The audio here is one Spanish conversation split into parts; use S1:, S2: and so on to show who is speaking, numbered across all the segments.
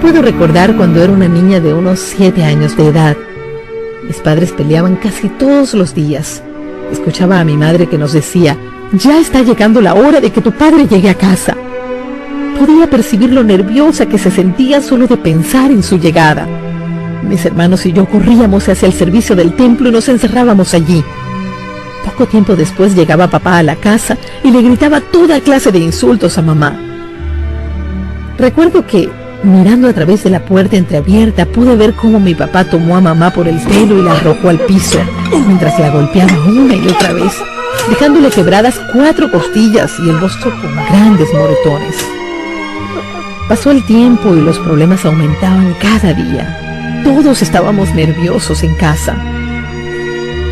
S1: Puedo recordar cuando era una niña de unos 7 años de edad. Mis padres peleaban casi todos los días. Escuchaba a mi madre que nos decía: ya está llegando la hora de que tu padre llegue a casa. Podía percibir lo nerviosa que se sentía solo de pensar en su llegada. Mis hermanos y yo corríamos hacia el servicio del templo y nos encerrábamos allí. Poco tiempo después llegaba papá a la casa y le gritaba toda clase de insultos a mamá. Recuerdo que, mirando a través de la puerta entreabierta, pude ver cómo mi papá tomó a mamá por el pelo y la arrojó al piso, mientras la golpeaba una y otra vez, dejándole quebradas 4 costillas y el rostro con grandes moretones. Pasó el tiempo y los problemas aumentaban cada día. Todos estábamos nerviosos en casa.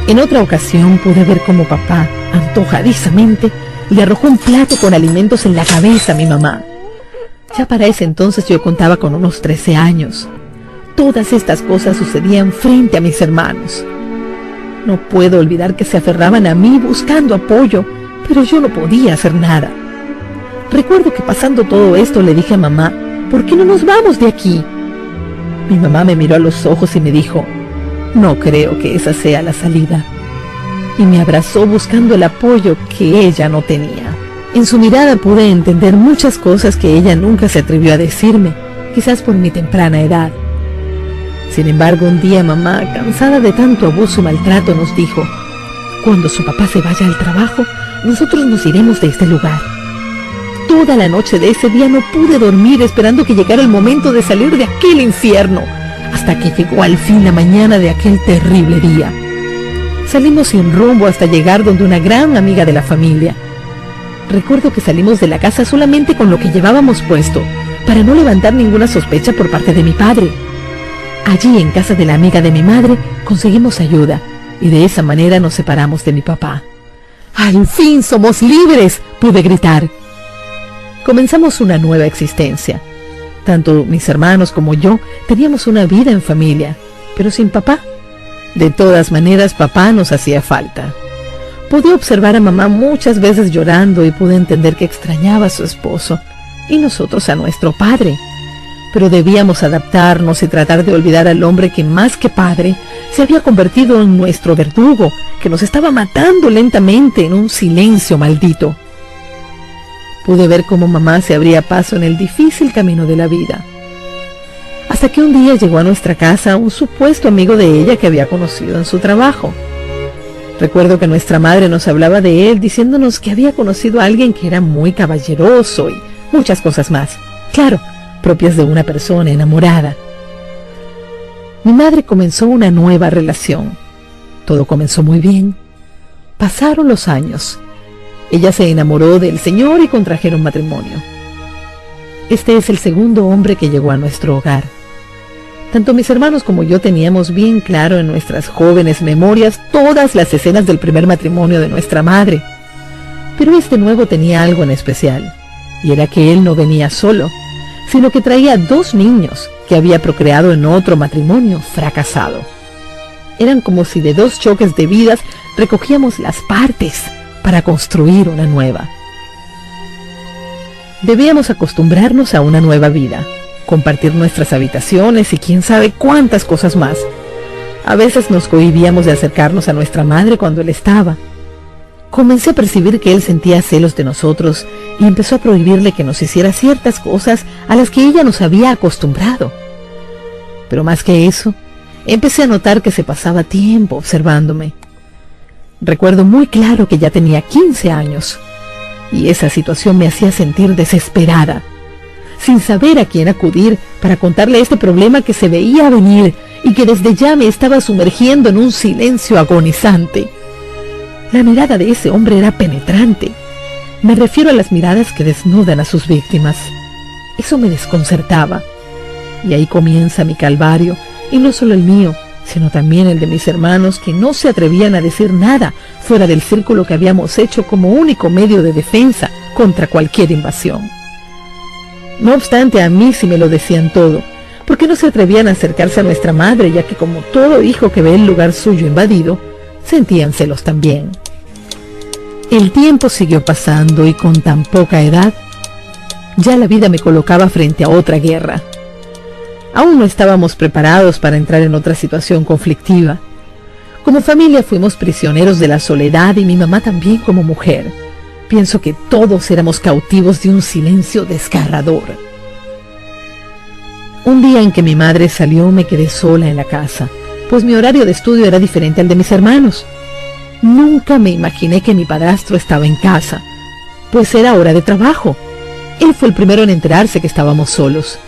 S1: En otra ocasión pude ver cómo papá, antojadizamente, le arrojó un plato con alimentos en la cabeza a mi mamá. Ya para ese entonces yo contaba con unos 13 años. Todas estas cosas sucedían frente a mis hermanos. No puedo olvidar que se aferraban a mí buscando apoyo, pero yo no podía hacer nada. Recuerdo que pasando todo esto le dije a mamá: ¿por qué no nos vamos de aquí? Mi mamá me miró a los ojos y me dijo: no creo que esa sea la salida. Y me abrazó buscando el apoyo que ella no tenía. En su mirada pude entender muchas cosas que ella nunca se atrevió a decirme, quizás por mi temprana edad. Sin embargo, un día mamá, cansada de tanto abuso y maltrato, nos dijo: cuando su papá se vaya al trabajo, nosotros nos iremos de este lugar. Toda la noche de ese día no pude dormir esperando que llegara el momento de salir de aquel infierno, hasta que llegó al fin la mañana de aquel terrible día. Salimos sin rumbo hasta llegar donde una gran amiga de la familia. Recuerdo que salimos de la casa solamente con lo que llevábamos puesto, para no levantar ninguna sospecha por parte de mi padre. Allí, en casa de la amiga de mi madre, conseguimos ayuda, y de esa manera nos separamos de mi papá. ¡Al fin somos libres!, pude gritar. Comenzamos una nueva existencia. Tanto mis hermanos como yo teníamos una vida en familia, pero sin papá. De todas maneras, papá nos hacía falta. Pude observar a mamá muchas veces llorando y pude entender que extrañaba a su esposo y nosotros a nuestro padre. Pero debíamos adaptarnos y tratar de olvidar al hombre que, más que padre, se había convertido en nuestro verdugo, que nos estaba matando lentamente en un silencio maldito. Pude ver cómo mamá se abría paso en el difícil camino de la vida. Hasta que un día llegó a nuestra casa un supuesto amigo de ella que había conocido en su trabajo. Recuerdo que nuestra madre nos hablaba de él, diciéndonos que había conocido a alguien que era muy caballeroso y muchas cosas más. Claro, propias de una persona enamorada. Mi madre comenzó una nueva relación. Todo comenzó muy bien. Pasaron los años. Ella se enamoró del señor y contrajeron matrimonio. Este es el segundo hombre que llegó a nuestro hogar. Tanto mis hermanos como yo teníamos bien claro en nuestras jóvenes memorias todas las escenas del primer matrimonio de nuestra madre. Pero este nuevo tenía algo en especial, y era que él no venía solo, sino que traía 2 niños que había procreado en otro matrimonio fracasado. Eran como si de 2 choques de vidas recogíamos las partes para construir una nueva. Debíamos acostumbrarnos a una nueva vida, compartir nuestras habitaciones y quién sabe cuántas cosas más. A veces nos cohibíamos de acercarnos a nuestra madre cuando él estaba. Comencé a percibir que él sentía celos de nosotros y empezó a prohibirle que nos hiciera ciertas cosas a las que ella nos había acostumbrado. Pero más que eso, empecé a notar que se pasaba tiempo observándome. Recuerdo muy claro que ya tenía 15 años, y esa situación me hacía sentir desesperada, sin saber a quién acudir para contarle este problema que se veía venir y que desde ya me estaba sumergiendo en un silencio agonizante. La mirada de ese hombre era penetrante. Me refiero a las miradas que desnudan a sus víctimas. Eso me desconcertaba. Y ahí comienza mi calvario, y no solo el mío, sino también el de mis hermanos, que no se atrevían a decir nada fuera del círculo que habíamos hecho como único medio de defensa contra cualquier invasión. No obstante, a mí sí me lo decían todo, porque no se atrevían a acercarse a nuestra madre, ya que como todo hijo que ve el lugar suyo invadido, sentían celos también. El tiempo siguió pasando y con tan poca edad, ya la vida me colocaba frente a otra guerra. Aún no estábamos preparados para entrar en otra situación conflictiva. Como familia fuimos prisioneros de la soledad y mi mamá también como mujer. Pienso que todos éramos cautivos de un silencio desgarrador. Un día en que mi madre salió me quedé sola en la casa, pues mi horario de estudio era diferente al de mis hermanos. Nunca me imaginé que mi padrastro estaba en casa, pues era hora de trabajo. Él fue el primero en enterarse que estábamos solos.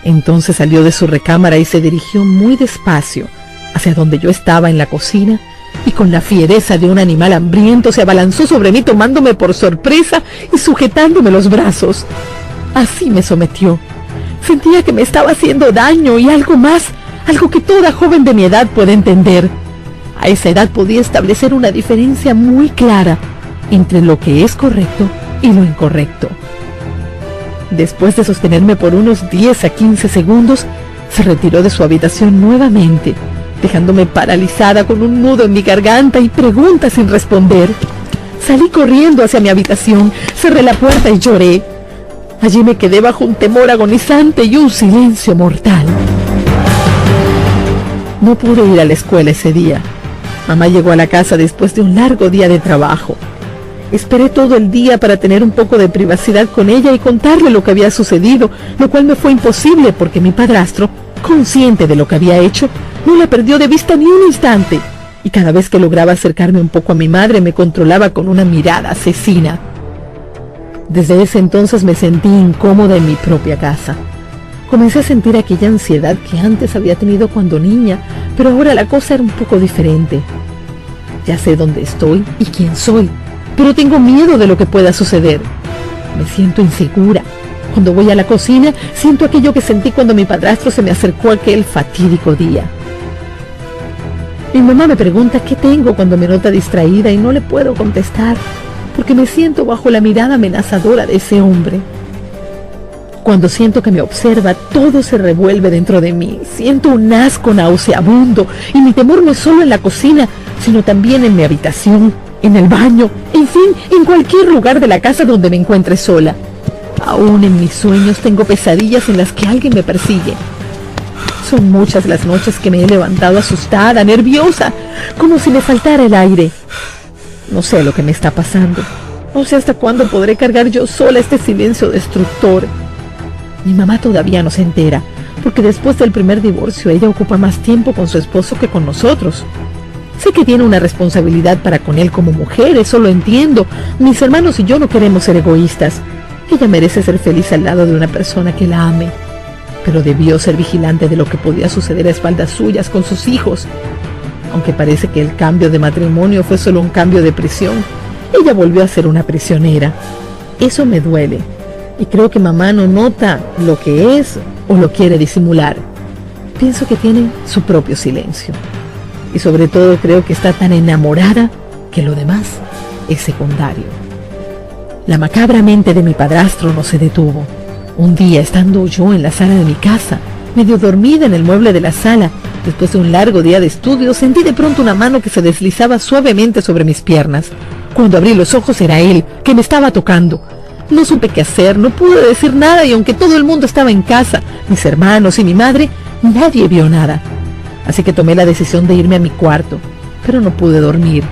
S1: Entonces salió de su recámara y se dirigió muy despacio hacia donde yo estaba en la cocina y con la fiereza de un animal hambriento se abalanzó sobre mí tomándome por sorpresa y sujetándome los brazos. Así me sometió. Sentía que me estaba haciendo daño y algo más, algo que toda joven de mi edad puede entender. A esa edad podía establecer una diferencia muy clara entre lo que es correcto y lo incorrecto. Después de sostenerme por unos 10 a 15 segundos, se retiró de su habitación nuevamente, dejándome paralizada con un nudo en mi garganta y preguntas sin responder. Salí corriendo hacia mi habitación, cerré la puerta y lloré. Allí me quedé bajo un temor agonizante y un silencio mortal. No pude ir a la escuela ese día. Mamá llegó a la casa después de un largo día de trabajo. Esperé todo el día para tener un poco de privacidad con ella y contarle lo que había sucedido, lo cual me fue imposible porque mi padrastro, consciente de lo que había hecho, no la perdió de vista ni un instante, y cada vez que lograba acercarme un poco a mi madre me controlaba con una mirada asesina. Desde ese entonces me sentí incómoda en mi propia casa. Comencé a sentir aquella ansiedad que antes había tenido cuando niña, pero ahora la cosa era un poco diferente. Ya sé dónde estoy y quién soy, pero tengo miedo de lo que pueda suceder. Me siento insegura. Cuando voy a la cocina, siento aquello que sentí cuando mi padrastro se me acercó aquel fatídico día. Mi mamá me pregunta qué tengo cuando me nota distraída y no le puedo contestar, porque me siento bajo la mirada amenazadora de ese hombre. Cuando siento que me observa, todo se revuelve dentro de mí. Siento un asco nauseabundo y mi temor no es solo en la cocina, sino también en mi habitación, en el baño, en fin, en cualquier lugar de la casa donde me encuentre sola. Aún en mis sueños tengo pesadillas en las que alguien me persigue. Son muchas las noches que me he levantado asustada, nerviosa, como si me faltara el aire. No sé lo que me está pasando. No sé hasta cuándo podré cargar yo sola este silencio destructor. Mi mamá todavía no se entera, porque después del primer divorcio ella ocupa más tiempo con su esposo que con nosotros. Sé que tiene una responsabilidad para con él como mujer, eso lo entiendo. Mis hermanos y yo no queremos ser egoístas. Ella merece ser feliz al lado de una persona que la ame, pero debió ser vigilante de lo que podía suceder a espaldas suyas con sus hijos. Aunque parece que el cambio de matrimonio fue solo un cambio de prisión, ella volvió a ser una prisionera. Eso me duele, y creo que mamá no nota lo que es o lo quiere disimular. Pienso que tiene su propio silencio, y sobre todo creo que está tan enamorada que lo demás es secundario. La macabra mente de mi padrastro no se detuvo. Un día, estando yo en la sala de mi casa, medio dormida en el mueble de la sala, después de un largo día de estudio, sentí de pronto una mano que se deslizaba suavemente sobre mis piernas. Cuando abrí los ojos era él, que me estaba tocando. No supe qué hacer, no pude decir nada y aunque todo el mundo estaba en casa, mis hermanos y mi madre, nadie vio nada. Así que tomé la decisión de irme a mi cuarto, pero no pude dormir.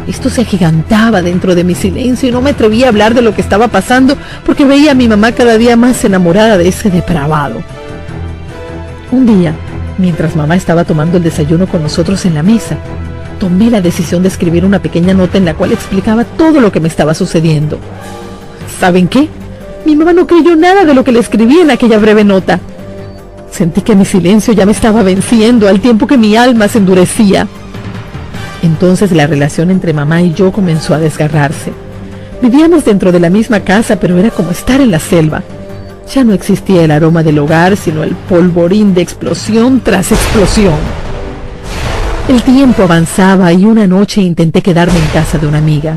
S1: Esto se agigantaba dentro de mi silencio y no me atrevía a hablar de lo que estaba pasando porque veía a mi mamá cada día más enamorada de ese depravado. Un día, mientras mamá estaba tomando el desayuno con nosotros en la mesa, tomé la decisión de escribir una pequeña nota en la cual explicaba todo lo que me estaba sucediendo. ¿Saben qué? Mi mamá no creyó nada de lo que le escribí en aquella breve nota. Sentí que mi silencio ya me estaba venciendo al tiempo que mi alma se endurecía. Entonces la relación entre mamá y yo comenzó a desgarrarse. Vivíamos dentro de la misma casa, pero era como estar en la selva. Ya no existía el aroma del hogar, sino el polvorín de explosión tras explosión. El tiempo avanzaba y una noche intenté quedarme en casa de una amiga.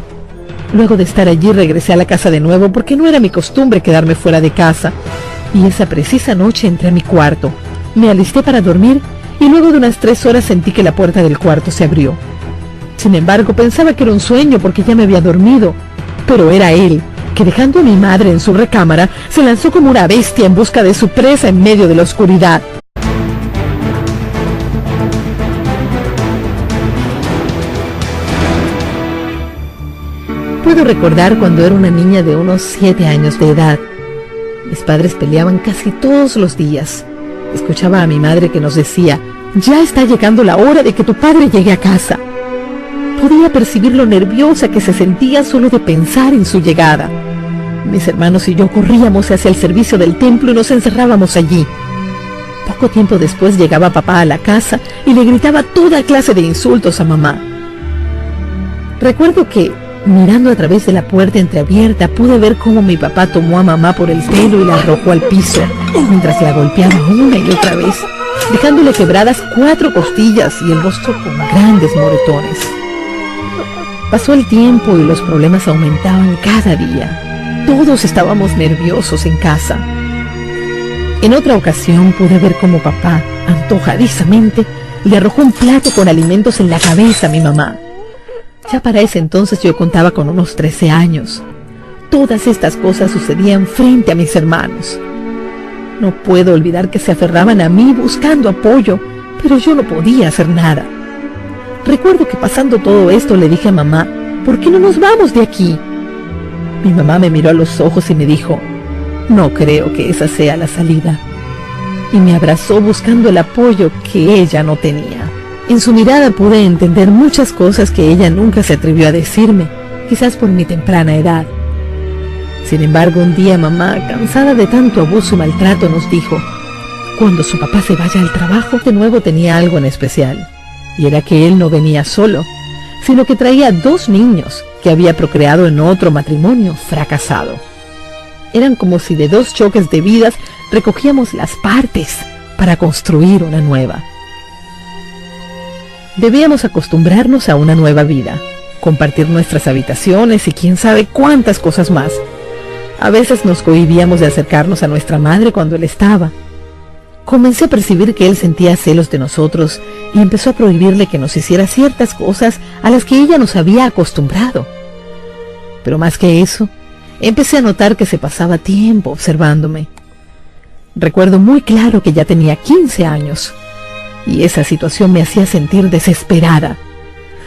S1: Luego de estar allí regresé a la casa de nuevo porque no era mi costumbre quedarme fuera de casa. Y esa precisa noche entré a mi cuarto, me alisté para dormir y luego de unas 3 horas sentí que la puerta del cuarto se abrió. Sin embargo, pensaba que era un sueño porque ya me había dormido, pero era él, que dejando a mi madre en su recámara, se lanzó como una bestia en busca de su presa en medio de la oscuridad. Puedo recordar cuando era una niña de unos 7 años de edad. Mis padres peleaban casi todos los días. Escuchaba a mi madre que nos decía: ya está llegando la hora de que tu padre llegue a casa. Podía percibir lo nerviosa que se sentía solo de pensar en su llegada. Mis hermanos y yo corríamos hacia el servicio del templo y nos encerrábamos allí. Poco tiempo después llegaba papá a la casa y le gritaba toda clase de insultos a mamá. Recuerdo que, mirando a través de la puerta entreabierta, pude ver cómo mi papá tomó a mamá por el pelo y la arrojó al piso, mientras la golpeaba una y otra vez, dejándole quebradas 4 costillas y el rostro con grandes moretones. Pasó el tiempo y los problemas aumentaban cada día. Todos estábamos nerviosos en casa. En otra ocasión pude ver cómo papá, antojadizamente, le arrojó un plato con alimentos en la cabeza a mi mamá. Ya para ese entonces yo contaba con unos 13 años. Todas estas cosas sucedían frente a mis hermanos. No puedo olvidar que se aferraban a mí buscando apoyo, pero yo no podía hacer nada. Recuerdo que pasando todo esto le dije a mamá: ¿por qué no nos vamos de aquí? Mi mamá me miró a los ojos y me dijo: no creo que esa sea la salida. Y me abrazó buscando el apoyo que ella no tenía. En su mirada pude entender muchas cosas que ella nunca se atrevió a decirme, quizás por mi temprana edad. Sin embargo, un día mamá, cansada de tanto abuso y maltrato, nos dijo: cuando su papá se vaya al trabajo, de nuevo tenía algo en especial. Y era que él no venía solo, sino que traía 2 niños que había procreado en otro matrimonio fracasado. Eran como si de 2 choques de vidas recogíamos las partes para construir una nueva. Debíamos acostumbrarnos a una nueva vida, compartir nuestras habitaciones y quién sabe cuántas cosas más. A veces nos cohibíamos de acercarnos a nuestra madre cuando él estaba. Comencé a percibir que él sentía celos de nosotros y empezó a prohibirle que nos hiciera ciertas cosas a las que ella nos había acostumbrado. Pero más que eso, empecé a notar que se pasaba tiempo observándome. Recuerdo muy claro que ya tenía 15 años, y esa situación me hacía sentir desesperada,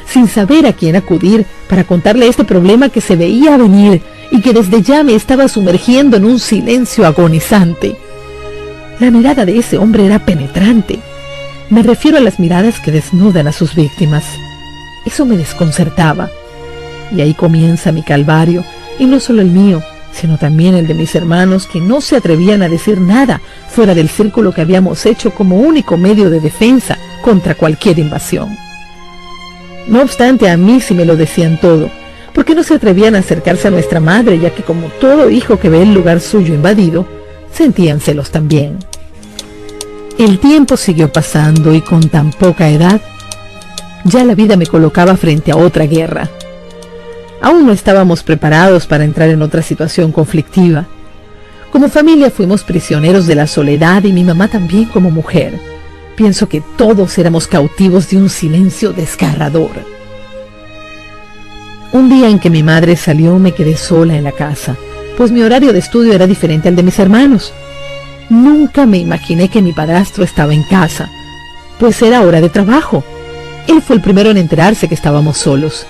S1: sin saber a quién acudir para contarle este problema que se veía venir y que desde ya me estaba sumergiendo en un silencio agonizante. La mirada de ese hombre era penetrante. Me refiero a las miradas que desnudan a sus víctimas. Eso me desconcertaba. Y ahí comienza mi calvario, y no solo el mío, sino también el de mis hermanos, que no se atrevían a decir nada fuera del círculo que habíamos hecho como único medio de defensa contra cualquier invasión. No obstante, a mí sí me lo decían todo, porque no se atrevían a acercarse a nuestra madre, ya que como todo hijo que ve el lugar suyo invadido, sentían celos también. El tiempo siguió pasando y con tan poca edad, ya la vida me colocaba frente a otra guerra. Aún no estábamos preparados para entrar en otra situación conflictiva. Como familia fuimos prisioneros de la soledad y mi mamá también como mujer. Pienso que todos éramos cautivos de un silencio desgarrador. Un día en que mi madre salió me quedé sola en la casa, pues mi horario de estudio era diferente al de mis hermanos. Nunca me imaginé que mi padrastro estaba en casa, pues era hora de trabajo. Él fue el primero en enterarse que estábamos solos.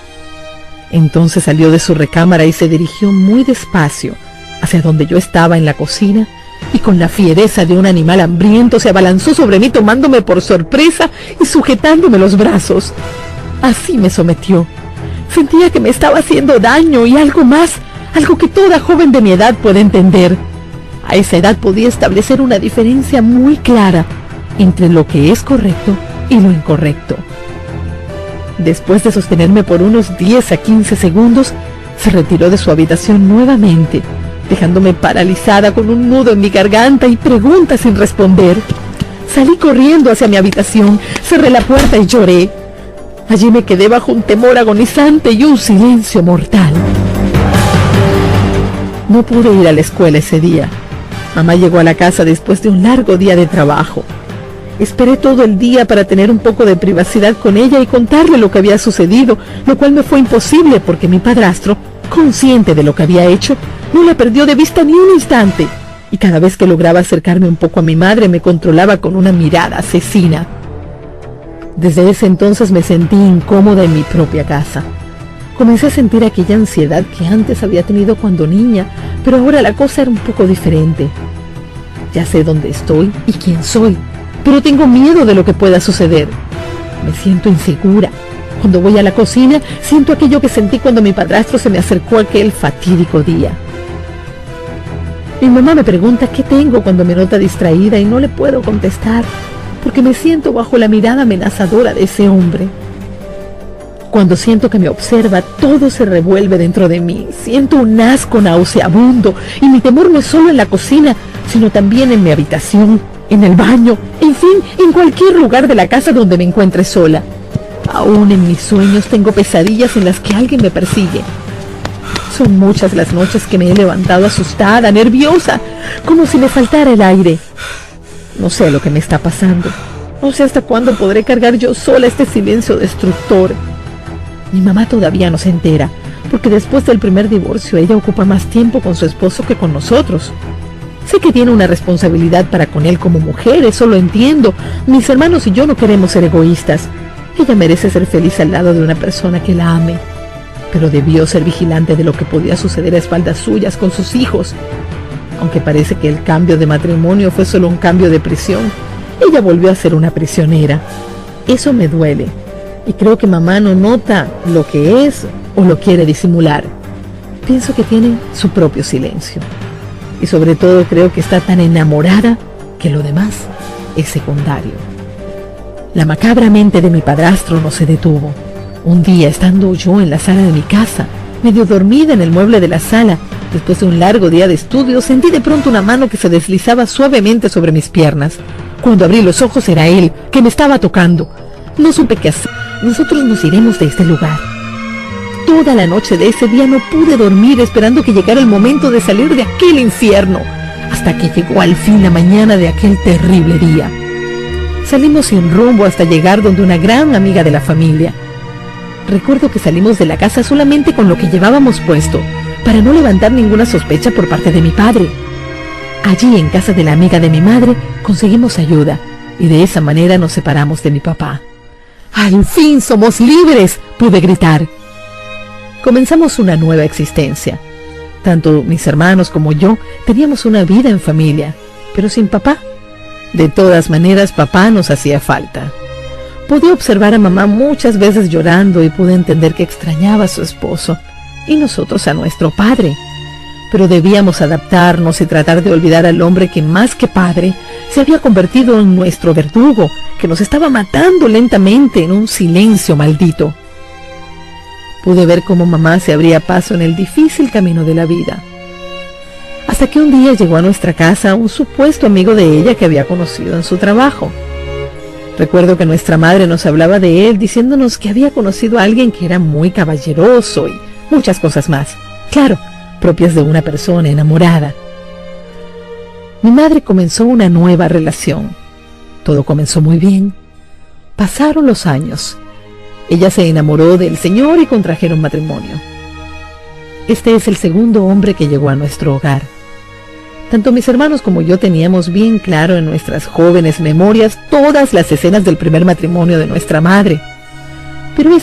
S1: Entonces salió de su recámara y se dirigió muy despacio hacia donde yo estaba en la cocina, y con la fiereza de un animal hambriento se abalanzó sobre mí tomándome por sorpresa y sujetándome los brazos. Así me sometió. Sentía que me estaba haciendo daño y algo más, algo que toda joven de mi edad puede entender. A esa edad podía establecer una diferencia muy clara entre lo que es correcto y lo incorrecto. Después de sostenerme por unos 10 a 15 segundos, se retiró de su habitación nuevamente, dejándome paralizada con un nudo en mi garganta y preguntas sin responder. Salí corriendo hacia mi habitación, cerré la puerta y lloré. Allí me quedé bajo un temor agonizante y un silencio mortal. No pude ir a la escuela ese día. Mamá llegó a la casa después de un largo día de trabajo. Esperé todo el día para tener un poco de privacidad con ella y contarle lo que había sucedido, lo cual me fue imposible porque mi padrastro, consciente de lo que había hecho, No la perdió de vista ni un instante, y cada vez que lograba acercarme un poco a mi madre me controlaba con una mirada asesina. Desde ese entonces me sentí incómoda en mi propia casa. Comencé a sentir aquella ansiedad que antes había tenido cuando niña, pero ahora la cosa era un poco diferente. Ya sé dónde estoy y quién soy, pero tengo miedo de lo que pueda suceder. Me siento insegura. Cuando voy a la cocina, siento aquello que sentí cuando mi padrastro se me acercó aquel fatídico día. Mi mamá me pregunta qué tengo cuando me nota distraída y no le puedo contestar, porque me siento bajo la mirada amenazadora de ese hombre. Cuando siento que me observa, todo se revuelve dentro de mí. Siento un asco nauseabundo, y mi temor no es solo en la cocina, sino también en mi habitación, en el baño, en fin, en cualquier lugar de la casa donde me encuentre sola. Aún en mis sueños tengo pesadillas en las que alguien me persigue. Son muchas las noches que me he levantado asustada, nerviosa, como si me faltara el aire. No sé lo que me está pasando. No sé hasta cuándo podré cargar yo sola este silencio destructor. Mi mamá todavía no se entera, porque después del primer divorcio ella ocupa más tiempo con su esposo que con nosotros. Sé que tiene una responsabilidad para con él como mujer, eso lo entiendo. Mis hermanos y yo no queremos ser egoístas. Ella merece ser feliz al lado de una persona que la ame, pero debió ser vigilante de lo que podía suceder a espaldas suyas con sus hijos. Aunque parece que el cambio de matrimonio fue solo un cambio de prisión, ella volvió a ser una prisionera. Eso me duele, y creo que mamá no nota lo que es o lo quiere disimular. Pienso que tiene su propio silencio, y sobre todo creo que está tan enamorada que lo demás es secundario. La macabra mente de mi padrastro no se detuvo. Un día, estando yo en la sala de mi casa, medio dormida en el mueble de la sala, después de un largo día de estudio, sentí de pronto una mano que se deslizaba suavemente sobre mis piernas. Cuando abrí los ojos era él, que me estaba tocando. No supe qué hacer. Nosotros nos iremos de este lugar. Toda la noche de ese día no pude dormir esperando que llegara el momento de salir de aquel infierno, hasta que llegó al fin la mañana de aquel terrible día. Salimos sin rumbo hasta llegar donde una gran amiga de la familia. Recuerdo que salimos de la casa solamente con lo que llevábamos puesto, para no levantar ninguna sospecha por parte de mi padre. Allí, en casa de la amiga de mi madre, conseguimos ayuda, y de esa manera nos separamos de mi papá. ¡Al fin somos libres!, pude gritar. Comenzamos una nueva existencia. Tanto mis hermanos como yo teníamos una vida en familia, pero sin papá. De todas maneras, papá nos hacía falta. Pude observar a mamá muchas veces llorando y pude entender que extrañaba a su esposo y nosotros a nuestro padre. Pero debíamos adaptarnos y tratar de olvidar al hombre que más que padre se había convertido en nuestro verdugo, que nos estaba matando lentamente en un silencio maldito. Pude ver cómo mamá se abría paso en el difícil camino de la vida. Hasta que un día llegó a nuestra casa un supuesto amigo de ella que había conocido en su trabajo. Recuerdo que nuestra madre nos hablaba de él, diciéndonos que había conocido a alguien que era muy caballeroso y muchas cosas más. Claro, propias de una persona enamorada. Mi madre comenzó una nueva relación. Todo comenzó muy bien. Pasaron los años. Ella se enamoró del señor y contrajeron matrimonio. Este es el segundo hombre que llegó a nuestro hogar. Tanto mis hermanos como yo teníamos bien claro en nuestras jóvenes memorias todas las escenas del primer matrimonio de nuestra madre. Pero